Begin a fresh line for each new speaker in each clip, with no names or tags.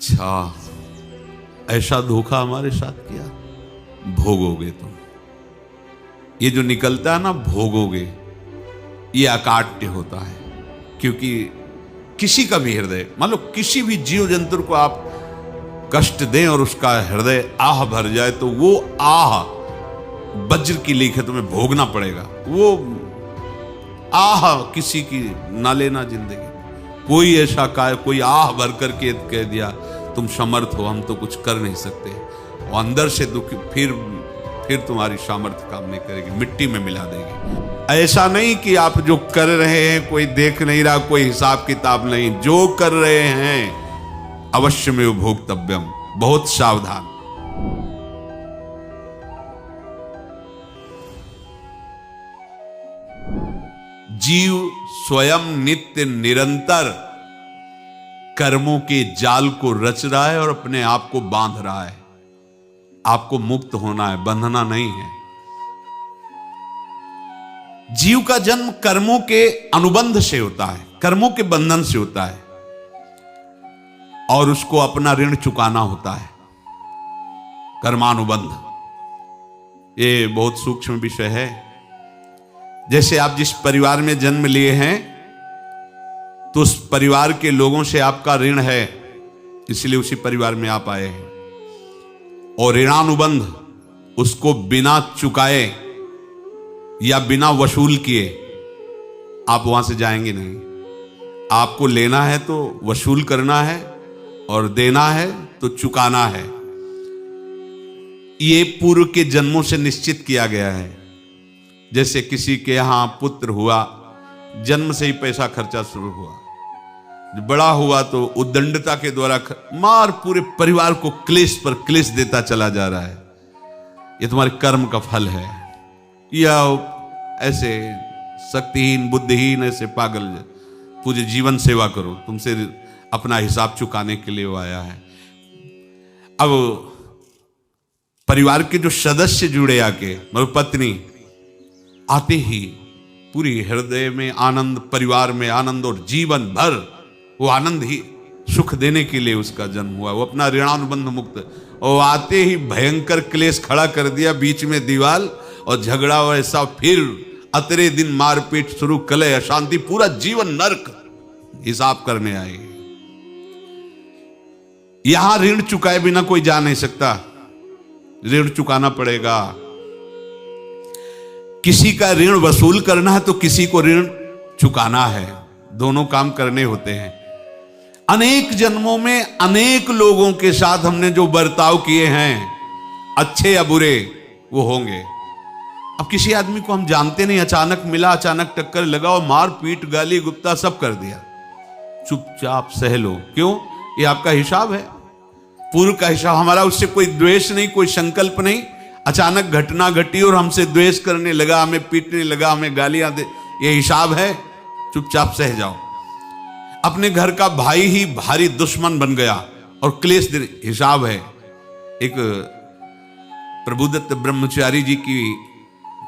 अच्छा, ऐसा धोखा हमारे साथ किया, भोगोगे तुम। ये जो निकलता है ना भोगोगे, ये अकाट्य होता है। क्योंकि किसी का भी हृदय, मान लो किसी भी जीव जंतु को आप कष्ट दें और उसका हृदय आह भर जाए, तो वो आह वज्र की लीक है, तुम्हें भोगना पड़ेगा। वो आह किसी की ना लेना जिंदगी। कोई ऐसा कोई आह भर करके कह दिया तुम समर्थ हो, हम तो कुछ कर नहीं सकते, और अंदर से दुख, फिर तुम्हारी सामर्थ्य काम नहीं करेगी, मिट्टी में मिला देगी। ऐसा नहीं कि आप जो कर रहे हैं कोई देख नहीं रहा, कोई हिसाब किताब नहीं, जो कर रहे हैं अवश्य में भोक्तव्यम, बहुत सावधान। जीव स्वयं नित्य निरंतर कर्मों के जाल को रच रहा है और अपने आप को बांध रहा है। आपको मुक्त होना है, बंधना नहीं है। जीव का जन्म कर्मों के अनुबंध से होता है, कर्मों के बंधन से होता है, और उसको अपना ऋण चुकाना होता है। कर्मानुबंध ये बहुत सूक्ष्म विषय है। जैसे आप जिस परिवार में जन्म लिए हैं, तो उस परिवार के लोगों से आपका ऋण है, इसलिए उसी परिवार में आप आए हैं। और ऋणानुबंध, उसको बिना चुकाए या बिना वसूल किए आप वहां से जाएंगे नहीं। आपको लेना है तो वसूल करना है, और देना है तो चुकाना है। ये पूर्व के जन्मों से निश्चित किया गया है। जैसे किसी के यहां पुत्र हुआ, जन्म से ही पैसा खर्चा शुरू हुआ, बड़ा हुआ तो उद्दंडता के द्वारा मार पूरे परिवार को क्लेश पर क्लेश देता चला जा रहा है। ये तुम्हारे कर्म का फल है। या ऐसे शक्तिहीन बुद्धिहीन ऐसे पागल पूरे जीवन सेवा करो, तुमसे अपना हिसाब चुकाने के लिए वो आया है। अब परिवार के जो सदस्य जुड़े आके, मतलब पत्नी आते ही पूरी हृदय में आनंद, परिवार में आनंद, और जीवन भर वो आनंद ही सुख देने के लिए उसका जन्म हुआ। वो अपना ऋणानुबंध मुक्त, और आते ही भयंकर क्लेश खड़ा कर दिया, बीच में दीवार और झगड़ा वैसा, फिर अतरे दिन मारपीट शुरू, कलह अशांति, पूरा जीवन नरक हिसाब करने आए। यहां ऋण चुकाए बिना कोई जा नहीं सकता, ऋण चुकाना पड़ेगा। किसी का ऋण वसूल करना है तो किसी को ऋण चुकाना है, दोनों काम करने होते हैं। अनेक जन्मों में अनेक लोगों के साथ हमने जो बर्ताव किए हैं, अच्छे या बुरे, वो होंगे। अब किसी आदमी को हम जानते नहीं, अचानक मिला, अचानक टक्कर लगा और मार पीट गाली गुप्ता सब कर दिया, चुपचाप सह लो। क्यों? ये आपका हिसाब है, पूर्व का हिसाब। हमारा उससे कोई द्वेष नहीं, कोई संकल्प नहीं। अचानक घटना घटी और हमसे द्वेष करने लगा, हमें पीटने लगा, हमें गालियां दे, ये हिसाब है, चुपचाप सह जाओ। अपने घर का भाई ही भारी दुश्मन बन गया और क्लेश दे, हिसाब है। एक प्रभुदत्त ब्रह्मचारी जी की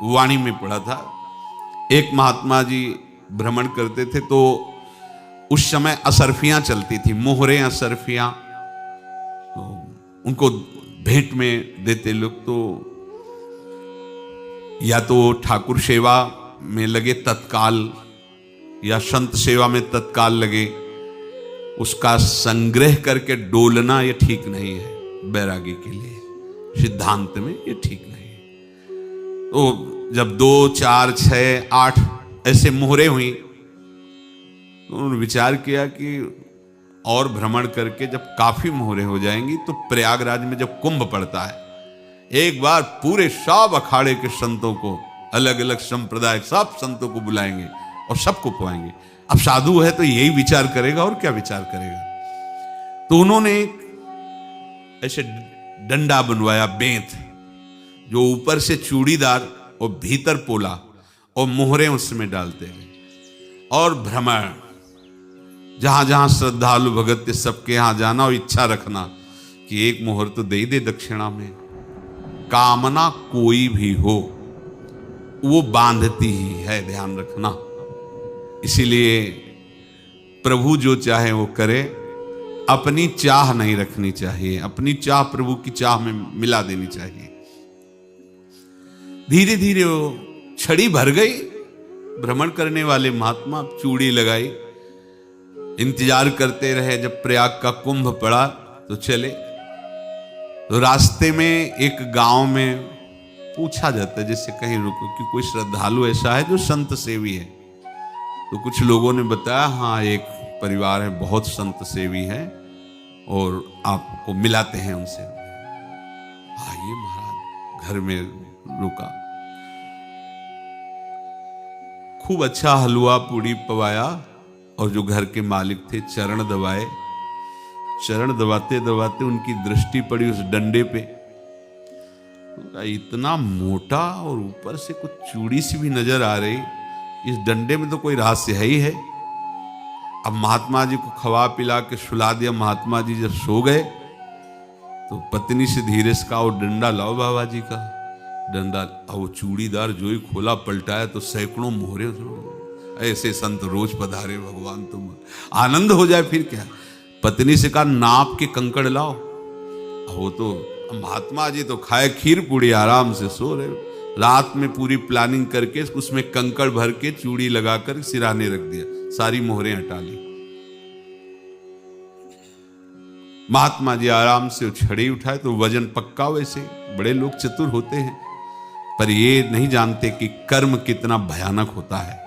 वाणी में पढ़ा था, एक महात्मा जी भ्रमण करते थे, तो उस समय असरफियां चलती थी, मोहरें असरफियां, तो उनको भेंट में देते लोग। तो या तो ठाकुर सेवा में लगे तत्काल, या संत सेवा में तत्काल लगे, उसका संग्रह करके डोलना ये ठीक नहीं है। बैरागी के लिए सिद्धांत में ये ठीक नहीं है। तो जब 2, 4, 6, 8 ऐसे मोहरे हुई, तो उन्होंने विचार किया कि और भ्रमण करके जब काफी मोहरे हो जाएंगी तो प्रयागराज में जब कुंभ पड़ता है, एक बार पूरे सब अखाड़े के संतों को, अलग अलग संप्रदाय सब संतों को बुलाएंगे और सबको खुआएंगे। अब साधु है तो यही विचार करेगा, और क्या विचार करेगा। तो उन्होंने एक ऐसे डंडा बनवाया, बेंत, जो ऊपर से चूड़ीदार और भीतर पोला, और मोहरे उसमें डालते हैं, और भ्रमण, जहां जहां श्रद्धालु भगत थे सबके यहां जाना, और इच्छा रखना कि एक मोहर तो दे दे दक्षिणा में। कामना कोई भी हो वो बांधती ही है, ध्यान रखना। इसीलिए प्रभु जो चाहे वो करे, अपनी चाह नहीं रखनी चाहिए, अपनी चाह प्रभु की चाह में मिला देनी चाहिए। धीरे धीरे वो छड़ी भर गई। भ्रमण करने वाले महात्मा चूड़ी लगाई, इंतजार करते रहे। जब प्रयाग का कुंभ पड़ा तो चले। तो रास्ते में एक गांव में पूछा जाता है जैसे कहीं रुको कि कोई श्रद्धालु ऐसा है जो संत सेवी है। तो कुछ लोगों ने बताया हाँ एक परिवार है बहुत संत सेवी है और आपको मिलाते हैं उनसे। आइए महाराज, घर में रुका, खूब अच्छा हलवा पूड़ी पवाया और जो घर के मालिक थे चरण दबाए। चरण दबाते दबाते उनकी दृष्टि पड़ी उस डंडे पे। इतना मोटा और ऊपर से कुछ चूड़ी सी भी नजर आ रही, इस डंडे में तो कोई रहस्य है ही है। अब महात्मा जी को खवा पिला के सुला दिया। महात्मा जी जब सो गए तो पत्नी से धीरे से कहा वो डंडा लाओ बाबा जी का। डंडा वो चूड़ीदार जो ही खोला पलटाया तो सैकड़ों मोहरे। ऐसे संत रोज पधारे भगवान, तुम आनंद हो जाए फिर क्या। पत्नी से कहा नाप के कंकड़ लाओ। वो तो महात्मा जी तो खाए खीर पूड़ी, आराम से सो रहे। रात में पूरी प्लानिंग करके उसमें कंकड़ भर के चूड़ी लगाकर सिराने रख दिया, सारी मोहरें हटा ली। महात्मा जी आराम से छड़ी उठाए तो वजन पक्का। वैसे बड़े लोग चतुर होते हैं पर ये नहीं जानते कि कर्म कितना भयानक होता है।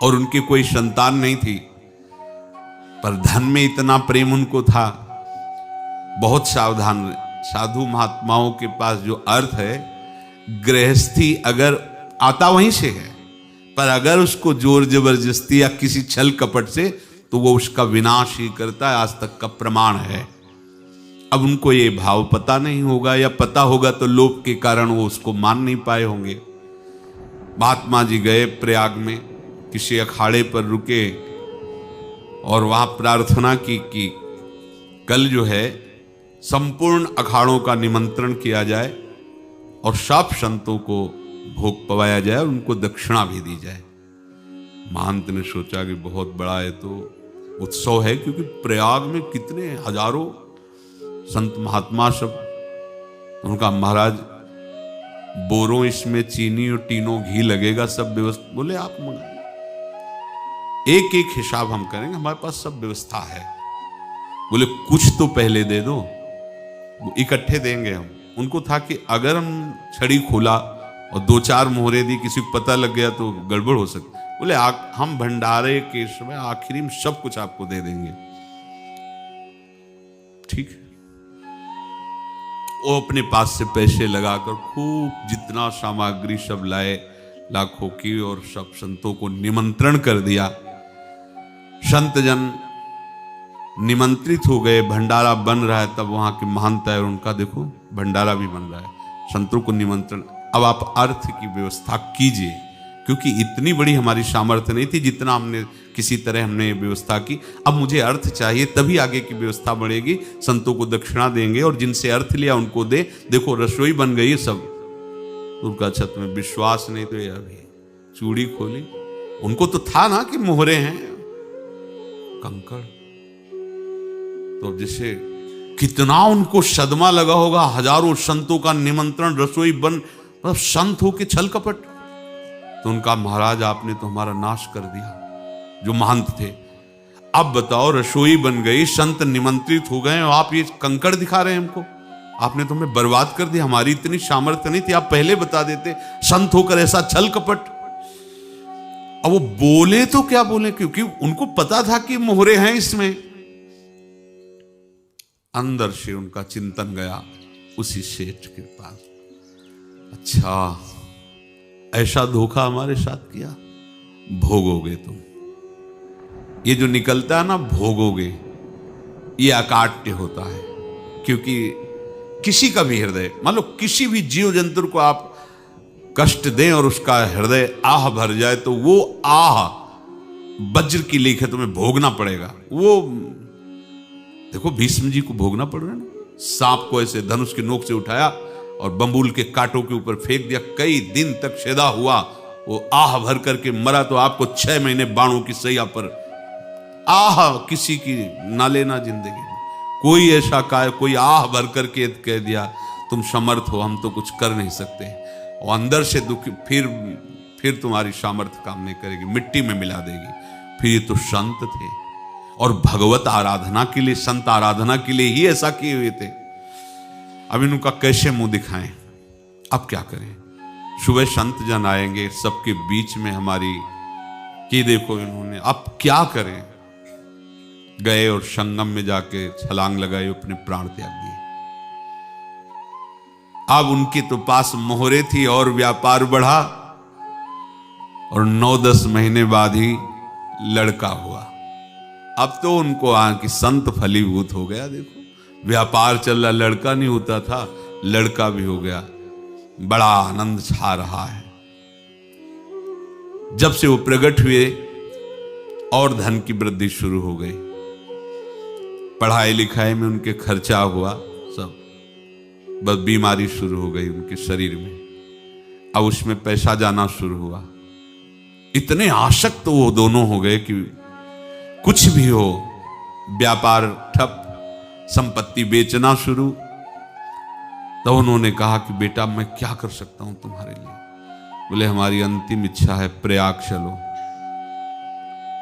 और उनकी कोई संतान नहीं थी पर धन में इतना प्रेम उनको था। बहुत सावधान। साधु महात्माओं के पास जो अर्थ है, गृहस्थी अगर आता वहीं से है, पर अगर उसको जोर जबरदस्ती या किसी छल कपट से, तो वो उसका विनाश ही करता है। आज तक का प्रमाण है। अब उनको ये भाव पता नहीं होगा, या पता होगा तो लोभ के कारण वो उसको मान नहीं पाए होंगे। महात्मा जी गए प्रयाग में, किसी अखाड़े पर रुके और वहां प्रार्थना की कि कल जो है संपूर्ण अखाड़ों का निमंत्रण किया जाए और सब संतों को भोग पवाया जाए और उनको दक्षिणा भी दी जाए। महंत ने सोचा कि बहुत बड़ा है तो उत्सव है, क्योंकि प्रयाग में कितने हजारों संत महात्मा सब। उनका महाराज बोरों इसमें चीनी और तीनों घी लगेगा, सब व्यवस्था। बोले आप मंगा, एक एक हिसाब हम करेंगे, हमारे पास सब व्यवस्था है। बोले कुछ तो पहले दे दो, इकट्ठे देंगे हम। उनको था कि अगर हम छड़ी खोला और दो चार मोहरे दी, किसी को पता लग गया तो गड़बड़ हो सकती। बोले हम भंडारे के समय आखिरी में सब कुछ आपको दे देंगे। ठीक है। वो अपने पास से पैसे लगाकर खूब जितना सामग्री सब लाए, लाखों की, और सब संतों को निमंत्रण कर दिया। संत जन निमंत्रित हो गए। भंडारा बन रहा है, तब वहां के महंत है और उनका देखो भंडारा भी बन रहा है। संतों को निमंत्रण। अब आप अर्थ की व्यवस्था कीजिए, क्योंकि इतनी बड़ी हमारी सामर्थ्य नहीं थी जितना हमने किसी तरह हमने व्यवस्था की। अब मुझे अर्थ चाहिए, तभी आगे की व्यवस्था बढ़ेगी। संतों को दक्षिणा देंगे और जिनसे अर्थ लिया उनको दे। देखो रसोई बन गई सब। उनका छत में विश्वास नहीं तो ये अभी चूड़ी खोली। उनको तो था ना कि मोहरे हैं, कंकड़। तो जैसे कितना उनको सदमा लगा होगा। हजारों संतों का निमंत्रण, रसोई बन, मतलब संत हो के छल कपट। तो उनका महाराज आपने तो हमारा नाश कर दिया, जो महंत थे। अब बताओ रसोई बन गई, संत निमंत्रित हो गए और आप ये कंकड़ दिखा रहे हैं हमको। आपने तो हमें बर्बाद कर दिया। हमारी इतनी सामर्थ्य नहीं थी, आप पहले बता देते। संत होकर ऐसा छल कपट। अब वो बोले तो क्या बोले, क्योंकि उनको पता था कि मोहरे हैं इसमें। अंदर से उनका चिंतन गया उसी सेठ के पास। अच्छा, ऐसा धोखा हमारे साथ किया, भोगोगे तुम। ये जो निकलता है ना भोगोगे, ये अकाट्य होता है। क्योंकि किसी का भी हृदय, मान लो किसी भी जीव जंतु को आप कष्ट दें और उसका हृदय आह भर जाए, तो वो आह वज्र की लीक है, तुम्हें भोगना पड़ेगा। वो देखो भीष्म जी को भोगना पड़ रहा है ना। सांप को ऐसे धनुष की नोक से उठाया और बंबूल के कांटों के ऊपर फेंक दिया। कई दिन तक सेदा हुआ, वो आह भर करके मरा। तो आपको 6 महीने बाणों की सैया पर आह किसी की ना लेना जिंदगी में। कोई ऐसा कोई आह भर करके कह दिया तुम समर्थ हो, हम तो कुछ कर नहीं सकते, और अंदर से दुखी, फिर तुम्हारी सामर्थ्य काम नहीं करेगी, मिट्टी में मिला देगी। फिर ये तो संत थे और भगवत आराधना के लिए, संत आराधना के लिए ही ऐसा किए हुए थे। अब इनका कैसे मुंह दिखाएं? अब क्या करें? सुबह संत जन आएंगे, सबके बीच में हमारी कि देखो इन्होंने, अब क्या करें? गए और संगम में जाके छलांग लगाई, अपने प्राण त्याग दिए। अब उनके तो पास मोहरे थी और व्यापार बढ़ा, और 9-10 महीने बाद ही लड़का हुआ। अब तो उनको कि संत फलीभूत हो गया। देखो व्यापार चल रहा, लड़का नहीं होता था, लड़का भी हो गया, बड़ा आनंद छा रहा है। जब से वो प्रकट हुए और धन की वृद्धि शुरू हो गई, पढ़ाई लिखाई में उनके खर्चा हुआ सब, बस बीमारी शुरू हो गई उनके शरीर में, अब उसमें पैसा जाना शुरू हुआ। इतने आसक्त तो वो दोनों हो गए कि कुछ भी हो, व्यापार ठप, संपत्ति बेचना शुरू। तो उन्होंने कहा कि बेटा मैं क्या कर सकता हूं तुम्हारे लिए? बोले हमारी अंतिम इच्छा है प्रयाग चलो,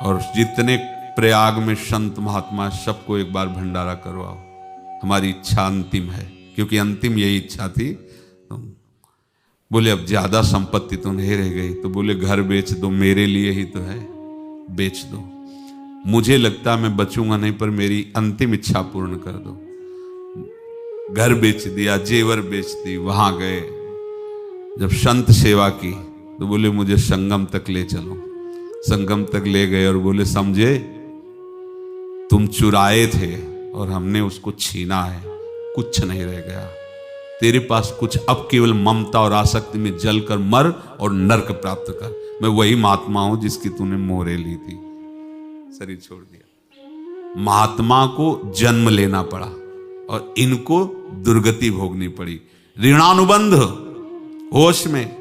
और जितने प्रयाग में संत महात्मा सबको एक बार भंडारा करवाओ, हमारी इच्छा अंतिम है, क्योंकि अंतिम यही इच्छा थी। बोले अब ज्यादा संपत्ति तो नहीं रह गई, तो बोले घर बेच दो, मेरे लिए ही तो है, बेच दो, मुझे लगता मैं बचूंगा नहीं, पर मेरी अंतिम इच्छा पूर्ण कर दो। घर बेच दिया, जेवर बेच दी। वहां गए, जब संत सेवा की तो बोले मुझे संगम तक ले चलो। संगम तक ले गए और बोले समझे तुम चुराए थे और हमने उसको छीना है, कुछ नहीं रह गया तेरे पास कुछ, अब केवल ममता और आसक्ति में जल कर मर और नरक प्राप्त कर। मैं वही महात्मा हूं जिसकी तूने मोहरे ली थी, शरीर छोड़ दिया। महात्मा को जन्म लेना पड़ा और इनको दुर्गति भोगनी पड़ी। ऋणानुबंध होश में,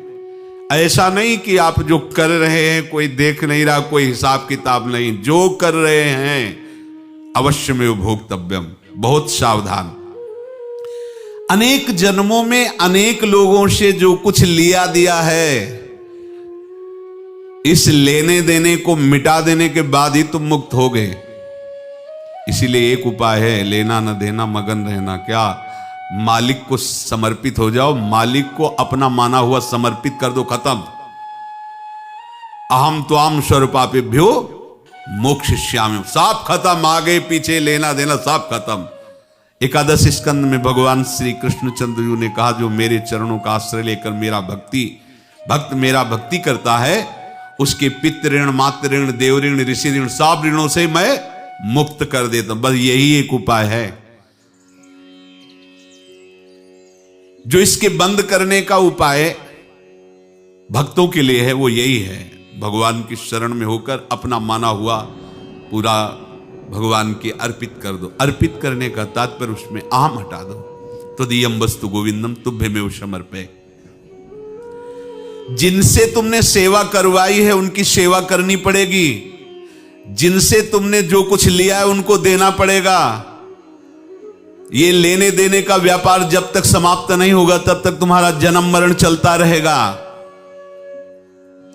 ऐसा नहीं कि आप जो कर रहे हैं कोई देख नहीं रहा, कोई हिसाब किताब नहीं, जो कर रहे हैं अवश्य में भोक्तव्यम, बहुत सावधान। अनेक जन्मों में अनेक लोगों से जो कुछ लिया दिया है, इस लेने देने को मिटा देने के बाद ही तुम मुक्त हो गए। इसीलिए एक उपाय है, लेना न देना मगन रहना। क्या? मालिक को समर्पित हो जाओ, मालिक को अपना माना हुआ समर्पित कर दो, खत्म। अहम त्वाम स्वरूपापेभ्यो मोक्षयिष्यामि, सब खत्म, आगे पीछे लेना देना सब खत्म। एकादश स्कंद में भगवान श्री कृष्णचंद्र जी ने कहा जो मेरे चरणों का आश्रय लेकर भक्त मेरा भक्ति करता है, उसके पितृ ऋण, मातृ ऋण, देव ऋण, ऋषि ऋण, सब ऋणों से मैं मुक्त कर देता हूं। बस यही एक उपाय है जो इसके बंद करने का उपाय भक्तों के लिए है, वो यही है, भगवान की शरण में होकर अपना माना हुआ पूरा भगवान के अर्पित कर दो। अर्पित करने का तात्पर्य उसमें अहम हटा दो। त्वदीयं वस्तु गोविंदम तुभ्यमेव समर्पये। जिनसे तुमने सेवा करवाई है उनकी सेवा करनी पड़ेगी, जिनसे तुमने जो कुछ लिया है उनको देना पड़ेगा। ये लेने देने का व्यापार जब तक समाप्त नहीं होगा तब तक तुम्हारा जन्म मरण चलता रहेगा।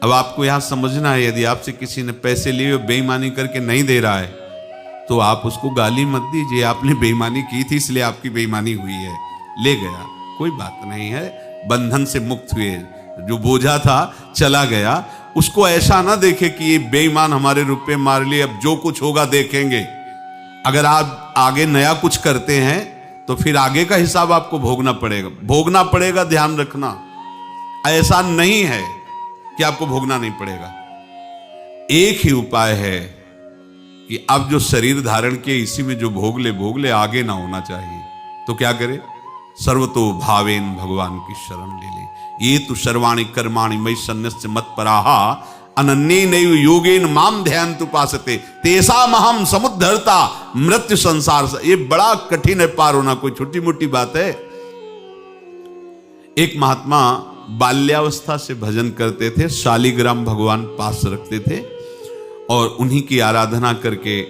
अब आपको यहां समझना है, यदि आपसे किसी ने पैसे लिए बेईमानी करके नहीं दे रहा है तो आप उसको गाली मत दीजिए, आपने बेईमानी की थी इसलिए आपकी बेईमानी हुई है, ले गया, कोई बात नहीं है, बंधन से मुक्त हुए, जो बोझा था चला गया। उसको ऐसा ना देखे कि ये बेईमान हमारे रुपए मार लिए, अब जो कुछ होगा देखेंगे। अगर आप आगे नया कुछ करते हैं तो फिर आगे का हिसाब आपको भोगना पड़ेगा, ध्यान रखना। ऐसा नहीं है कि आपको भोगना नहीं पड़ेगा। एक ही उपाय है कि अब जो शरीर धारण किए इसी में जो भोग ले, आगे ना होना चाहिए। तो क्या करे? सर्वतो भावेन भगवान की शरण ले ले। ये तो सर्वाणि कर्माणि मयि सन्न्यस्य मत्पराः अनन्येनैव योगेन माम ध्यायन्तु उपासते तेषामहं समुद्धर्ता मृत्यु संसार से। ये बड़ा कठिन है पार होना, कोई छोटी मोटी बात है। एक महात्मा बाल्यावस्था से भजन करते थे, शालिग्राम भगवान पास रखते थे और उन्हीं की आराधना करके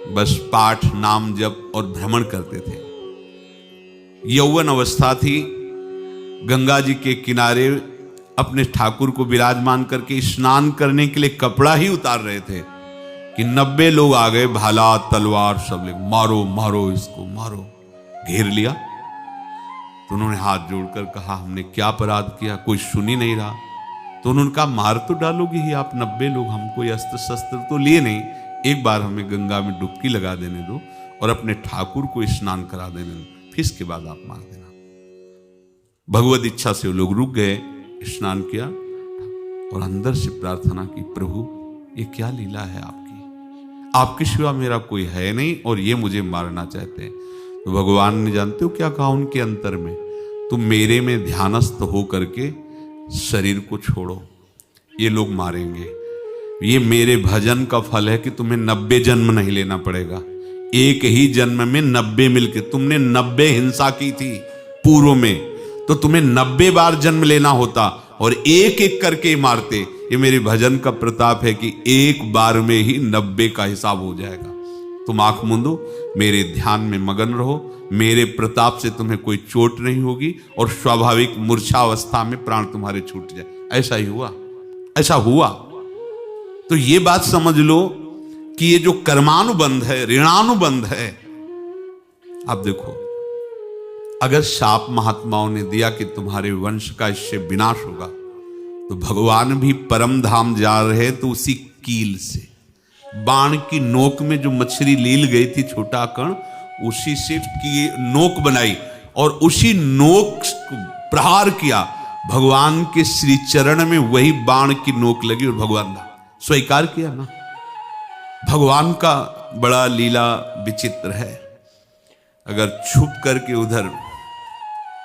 बस पाठ, नाम, जप और भ्रमण करते थे। यौवन अवस्था थी, गंगा जी के किनारे अपने ठाकुर को विराजमान करके स्नान करने के लिए कपड़ा ही उतार रहे थे कि 90 लोग आ गए, भाला तलवार सब ले, मारो मारो इसको मारो, घेर लिया। तो उन्होंने हाथ जोड़कर कहा, हमने क्या अपराध किया, कोई सुन ही नहीं रहा। तो उन्होंने कहा, मार तो डालोगे ही आप 90 लोग, हम कोई अस्त्र शस्त्र तो लिए नहीं, एक बार हमें गंगा में डुबकी लगा देने दो और अपने ठाकुर को स्नान करा देने दो, फिर इसके बाद आप मार देना। भगवत इच्छा से वो लोग रुक गए, स्नान किया और अंदर से प्रार्थना की, प्रभु ये क्या लीला है आपकी, आपके सिवा मेरा कोई है नहीं और ये मुझे मारना चाहते हैं। तो भगवान ने, जानते हो क्या कहा उनके अंतर में, तुम मेरे में ध्यानस्थ हो करके शरीर को छोड़ो, ये लोग मारेंगे, ये मेरे भजन का फल है कि तुम्हें 90 जन्म नहीं लेना पड़ेगा, एक ही जन्म में 90 मिलके, तुमने 90 हिंसा की थी पूर्व में, तो तुम्हें 90 बार जन्म लेना होता और एक एक करके मारते। ये मेरे भजन का प्रताप है कि एक बार में ही 90 का हिसाब हो जाएगा। तुम आंख मूंदो, मेरे ध्यान में मगन रहो, मेरे प्रताप से तुम्हें कोई चोट नहीं होगी और स्वाभाविक मूर्छावस्था में प्राण तुम्हारे छूट जाए। ऐसा ही हुआ, ऐसा हुआ। तो ये बात समझ लो कि ये जो कर्मानुबंध है, ऋणानुबंध है। आप देखो, अगर शाप महात्माओं ने दिया कि तुम्हारे वंश का इससे विनाश होगा, तो भगवान भी परम धाम जा रहे तो उसी कील से, बाण की नोक में जो मछली लील गई थी, छोटा कण, उसी से की नोक बनाई और उसी नोक प्रहार किया, भगवान के श्री चरण में वही बाण की नोक लगी और भगवान ने स्वीकार किया ना। भगवान का बड़ा लीला विचित्र है। अगर छुप करके उधर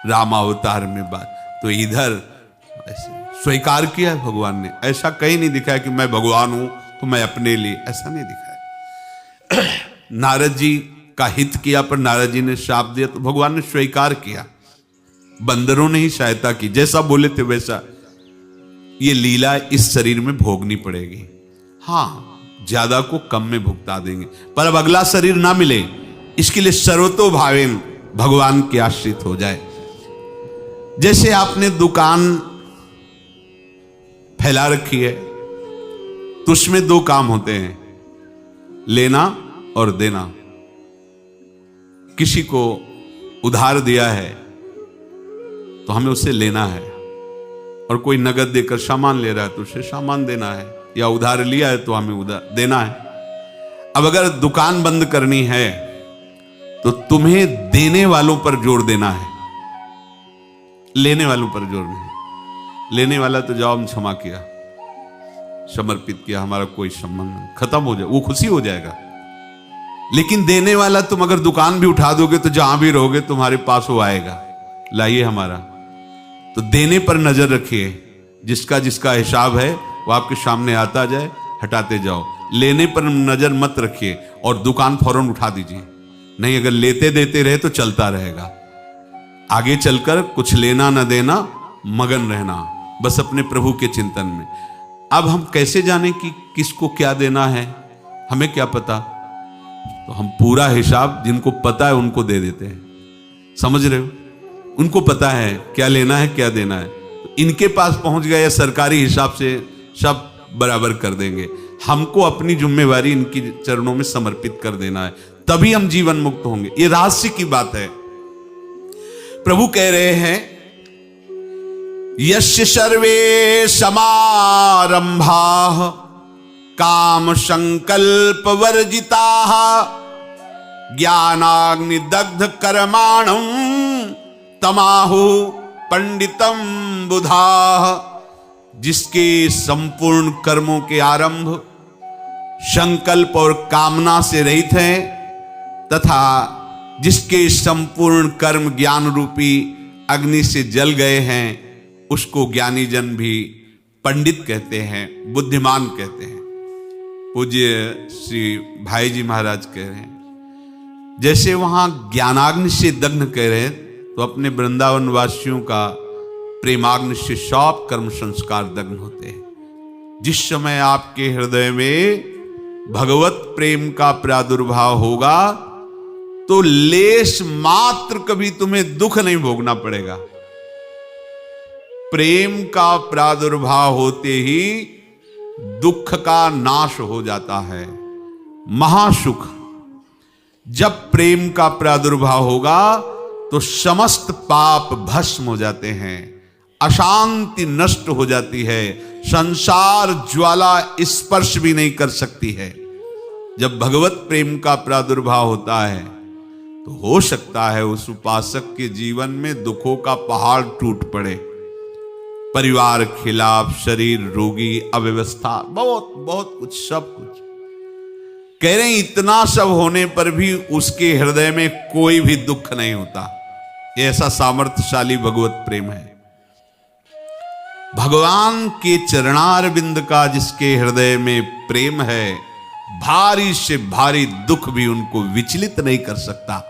रामावतार में बात, तो इधर ऐसे स्वीकार किया है भगवान ने। ऐसा कहीं नहीं दिखाया कि मैं भगवान हूं तो मैं अपने लिए, ऐसा नहीं दिखाया। नारद जी का हित किया पर नारद जी ने शाप दिया तो भगवान ने स्वीकार किया। बंदरों ने ही सहायता की, जैसा बोले थे वैसा। ये लीला इस शरीर में भोगनी पड़ेगी। हाँ, ज्यादा को कम में भुगता देंगे, पर अब अगला शरीर ना मिले, इसके लिए सर्वतो भावेन भगवान के आश्रित हो जाए। जैसे आपने दुकान फैला रखी है तो उसमें दो काम होते हैं, लेना और देना। किसी को उधार दिया है तो हमें उससे लेना है, और कोई नगद देकर सामान ले रहा है तो उसे सामान देना है, या उधार लिया है तो हमें उधार देना है। अब अगर दुकान बंद करनी है तो तुम्हें देने वालों पर जोर देना है, लेने वालों पर जोर नहीं। लेने वाला तो जाओ, हम क्षमा किया, समर्पित किया, हमारा कोई संबंध नहीं, खत्म हो जाए, वो खुशी हो जाएगा। लेकिन देने वाला, तुम अगर दुकान भी उठा दोगे तो जहां भी रहोगे तुम्हारे पास वो आएगा, लाइए हमारा। तो देने पर नजर रखिए, जिसका जिसका हिसाब है वो आपके सामने आता जाए, हटाते जाओ। लेने पर नजर मत रखिए और दुकान फौरन उठा दीजिए, नहीं अगर लेते देते रहे तो चलता रहेगा। आगे चलकर कुछ लेना न देना, मगन रहना बस अपने प्रभु के चिंतन में। अब हम कैसे जाने कि किसको क्या देना है, हमें क्या पता? तो हम पूरा हिसाब जिनको पता है उनको दे देते हैं, समझ रहे हो? उनको पता है क्या लेना है क्या देना है, तो इनके पास पहुंच गए या सरकारी हिसाब से सब बराबर कर देंगे। हमको अपनी जिम्मेवारी इनकी चरणों में समर्पित कर देना है, तभी हम जीवन मुक्त होंगे। ये रहस्य की बात है। प्रभु कह रहे हैं, यस्य सर्वे समारंभाः काम संकल्प वर्जिताः ज्ञानाग्नि दग्ध कर्माणं तमाहु पंडितम बुधाः। जिसके संपूर्ण कर्मों के आरंभ संकल्प और कामना से रहित हैं, तथा जिसके संपूर्ण कर्म ज्ञान रूपी अग्नि से जल गए हैं, उसको ज्ञानी जन भी पंडित कहते हैं, बुद्धिमान कहते हैं। पूज्य श्री भाई जी महाराज कह रहे हैं, जैसे वहां ज्ञानाग्नि से दग्ध कह रहे हैं, तो अपने वृंदावन वासियों का प्रेमाग्नि से सब कर्म संस्कार दग्ध होते हैं। जिस समय आपके हृदय में भगवत प्रेम का प्रादुर्भाव होगा तो लेश मात्र कभी तुम्हें दुख नहीं भोगना पड़ेगा। प्रेम का प्रादुर्भाव होते ही दुख का नाश हो जाता है, महासुख। जब प्रेम का प्रादुर्भाव होगा तो समस्त पाप भस्म हो जाते हैं, अशांति नष्ट हो जाती है, संसार ज्वाला स्पर्श भी नहीं कर सकती है। जब भगवत प्रेम का प्रादुर्भाव होता है तो हो सकता है उस उपासक के जीवन में दुखों का पहाड़ टूट पड़े, परिवार खिलाफ, शरीर रोगी, अव्यवस्था, बहुत बहुत कुछ, सब कुछ। कह रहे हैं इतना सब होने पर भी उसके हृदय में कोई भी दुख नहीं होता। ऐसा सामर्थ्यशाली भगवत प्रेम है। भगवान के चरणारविंद का जिसके हृदय में प्रेम है, भारी से भारी दुख भी उनको विचलित नहीं कर सकता।